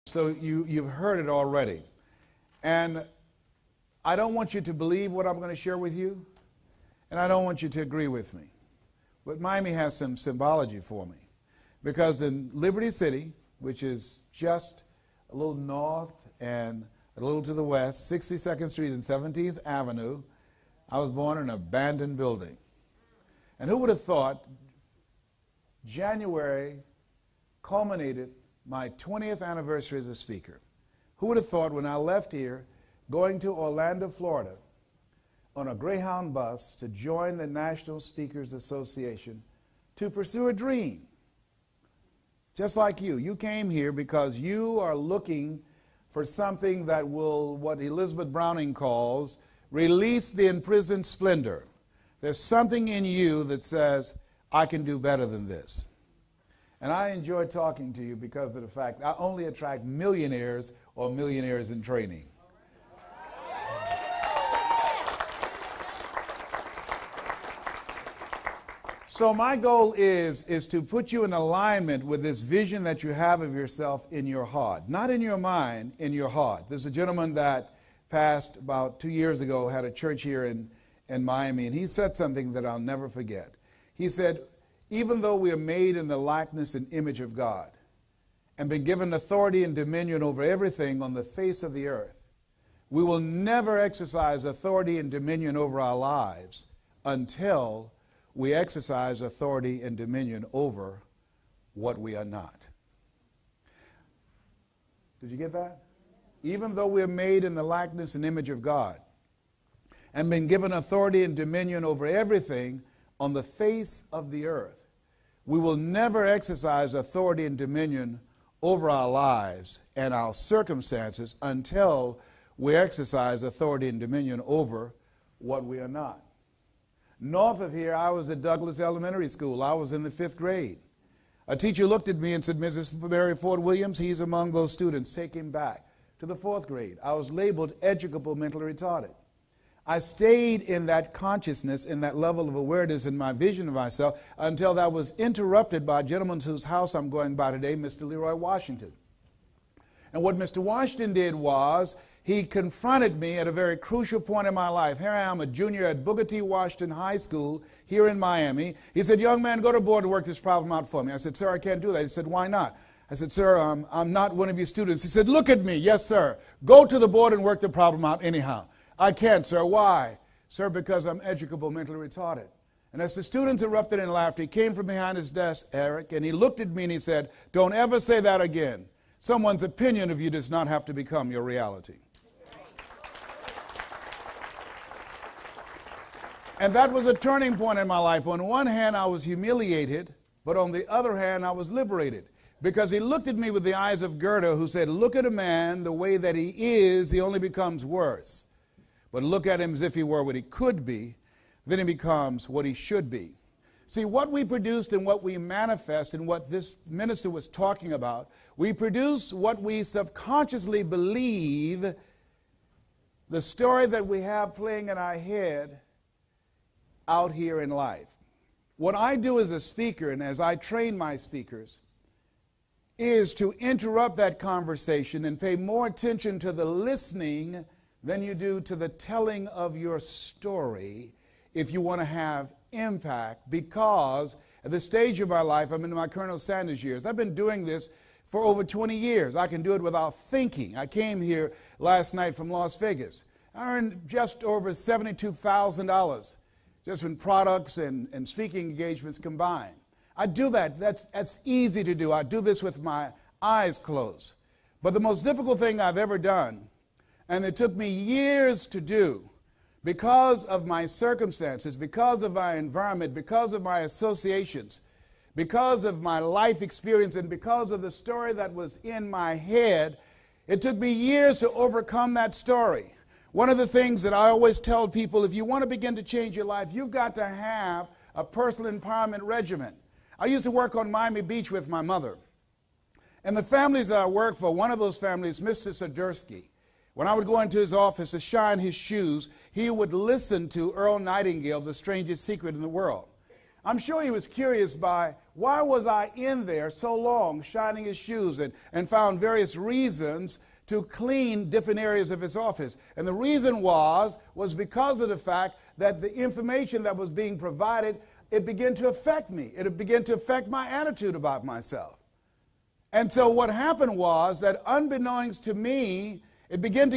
So you've heard it already. And I don't want you to believe what I'm going to share with you, and I don't want you to agree with me. But Miami has some symbology for me. Because in Liberty City, which is just a little north and a little to the west, 62nd Street and 17th Avenue, I was born in an abandoned building. And who would have thought January culminated my 20th anniversary as a speaker? Who would have thought when I left here, going to Orlando, Florida, on a Greyhound bus to join the National Speakers Association to pursue a dream? Just like you. You came here because you are looking for something that will, what Elizabeth Browning calls, release the imprisoned splendor. There's something in you that says, I can do better than this. And I enjoy talking to you because of the fact I only attract millionaires or millionaires in training. So my goal is to put you in alignment with this vision that you have of yourself in your heart. Not in your mind, in your heart. There's a gentleman that passed about 2 years ago, had a church here in Miami, and he said something that I'll never forget. He said, even though we are made in the likeness and image of God and been given authority and dominion over everything on the face of the earth, we will never exercise authority and dominion over our lives until we exercise authority and dominion over what we are not. Did you get that? Even though we are made in the likeness and image of God and been given authority and dominion over everything on the face of the earth, we will never exercise authority and dominion over our lives and our circumstances until we exercise authority and dominion over what we are not. North of here, I was at Douglas Elementary School. I was in the 5th grade. A teacher looked at me and said, Mrs. Mary Ford Williams, he's among those students. Take him back to the 4th grade. I was labeled educable mentally retarded. I stayed in that consciousness, in that level of awareness, in my vision of myself, until that was interrupted by a gentleman whose house I'm going by today, Mr. Leroy Washington. And what Mr. Washington did was, he confronted me at a very crucial point in my life. Here I am, a junior at Booker T. Washington High School here in Miami. He said, young man, go to board and work this problem out for me. I said, sir, I can't do that. He said, why not? I said, sir, I'm not one of your students. He said, look at me. Yes, sir. Go to the board and work the problem out anyhow. I can't, sir. Why? Sir, because I'm educable mentally retarded. And as the students erupted in laughter, he came from behind his desk, Eric, and he looked at me and he said, don't ever say that again. Someone's opinion of you does not have to become your reality. And that was a turning point in my life. On one hand, I was humiliated, but on the other hand, I was liberated. Because he looked at me with the eyes of Goethe, who said, look at a man the way that he is, he only becomes worse. But look at him as if he were what he could be, then he becomes what he should be. See, what we produced and what we manifest and what this minister was talking about, we produce what we subconsciously believe, the story that we have playing in our head out here in life. What I do as a speaker and as I train my speakers is to interrupt that conversation and pay more attention to the listening than you do to the telling of your story if you want to have impact, because at this stage of my life, I'm in my Colonel Sanders years. I've been doing this for over 20 years. I can do it without thinking. I came here last night from Las Vegas. I earned just over $72,000 just in products and speaking engagements combined. I do that. That's easy to do. I do this with my eyes closed. But the most difficult thing I've ever done, and it took me years to do, because of my circumstances, because of my environment, because of my associations, because of my life experience, and because of the story that was in my head, it took me years to overcome that story. One of the things that I always tell people, if you want to begin to change your life, you've got to have a personal empowerment regimen. I used to work on Miami Beach with my mother. And the families that I worked for, one of those families, Mr. Sadursky, when I would go into his office to shine his shoes, he would listen to Earl Nightingale, The Strangest Secret in the World. I'm sure he was curious by why was I in there so long, shining his shoes, and found various reasons to clean different areas of his office. And the reason was because of the fact that the information that was being provided, it began to affect me. It began to affect my attitude about myself. And so what happened was that unbeknownst to me, it began to get